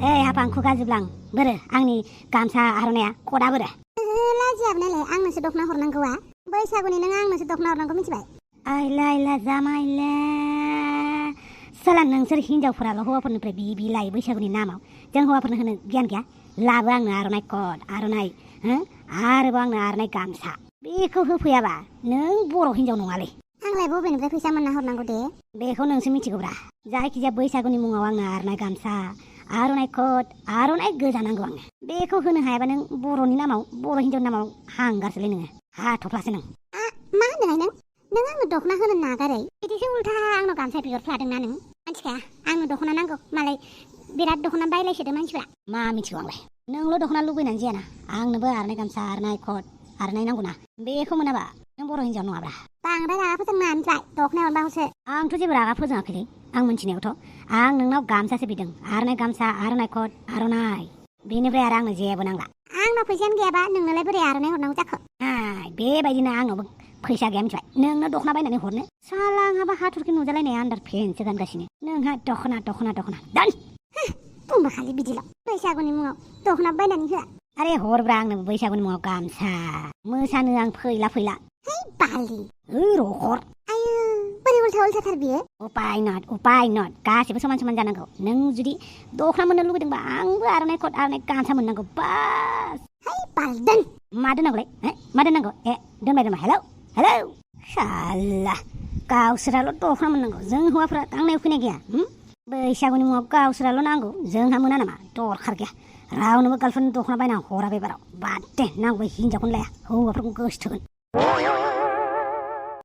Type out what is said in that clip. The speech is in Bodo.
हाफां खुगा जोबलां बोरो आंनि गामसा आर'नाइया खदा बोरो लाजियाबो नालाय आंनोसो दख'ना हरनांगौआ बैसागुनि नों आंनोसो दख'ना हरनांगौ मिथिबाय आइला जामाइला साला नोंसोर हिनजावफोराल' हौवाफोरनिफ्राय बि लायो बैसागुनि नामाव जों हौवाफोरनो होनो गियान गैया लाबो आंनो आर'नाइ कट आर'नाइ आरोबाव आंनो आर'नाइ गामसा बेखौ होफैयाबा नों बर' हिनजाव नङालै आंलाय बबेनिफ्राय फैसा मोनना हरनांगौ दे बेखौ नोंसो मिथिगौब्रा जायखिजाया बैसागुनि मुङाव आंनो आर'नाइ गामसा आर'नाइ कट आर'नाइ गोजा नांगौ आंनो बेखौ होनो हायाबा नों बर'नि नामाव बर' हिनजावनि नामाव हांगारसोलै नोङो हाथफ्लासो नों मा होनदोंहाय नों आंनो दख'ना होनो नागारै बिदिसो उल्था आंनाव गामसा बिहरफ्लादोंना नों मिथिखाया आंनो दख'ना नांगौ मालाय बिराद दख'ना बायलायसोदों मानसिफ्रा मा मिथिगौ आंलाय नोंल' दख'ना लुबैनानै जायाना आंनोबो आर'नाइ गामसा आर'नाइ कट आर'नाइ नांगौना बेखौ मोनाबा नों बर' हिनजाव नङाब्रा बांद्राय रागा फोजोंना ओमफ्राय दख'ना हरबा हरसो आंथ' जेबो रागा फोजोङाखैलै आं मिथिनायावथ' आं नोंनाव गामसासो बिदों आर'नाइ गामसा आर'नाइ कट आर'नाइ बेनिफ्राय आरो आंनो जेबो नांला आंनाव फैसायानो गैयाबा नोंनोलाय बोरै आर'नाइ हरनांगौ जाखो बेबायदिनो आंनावबो फैसा गैया मिथिबाय नोंनो दख'ना बायनानै हरनो साला आंहाबा हाथरखि नुजालायनाय आन्दार फेन्सो गानगासिनो नोंहा दख'ना दान बुंबा खालि बिदिल' बैसागुनि मुङाव दख'ना बायनानै होआ आरे हरब्रा आंनो बैसागुनि मुङाव गामसा मोसानो आं फैला है बालि रखर आयु बोरै उल्थाथार बियो उपाय नट गासिबो समान जानांगौ नों जुदि दख'ना मोननो लुबैदोंबा आंबो आर'नाइ कट आर'नाइ गामसा मोननांगौ बास है बाल दोन मा दोननांगौलै मा दोननांगौ दोनबाय हेलौ साला गावसोराल' दख'ना मोननांगौ जों हौवाफ्रा दांनायाव फैनाय गैया बैसागुनि मुङाव गावसोराल' नांगौ जोंहा मोना नामा दरखार गैया रावनोबो गार्लफ्रेन्ड दख'ना बायना हरा बेबाराव बाद दे नांगौ हिनजावखौनो लाया हौवाफोरखौ गोसोथोगोन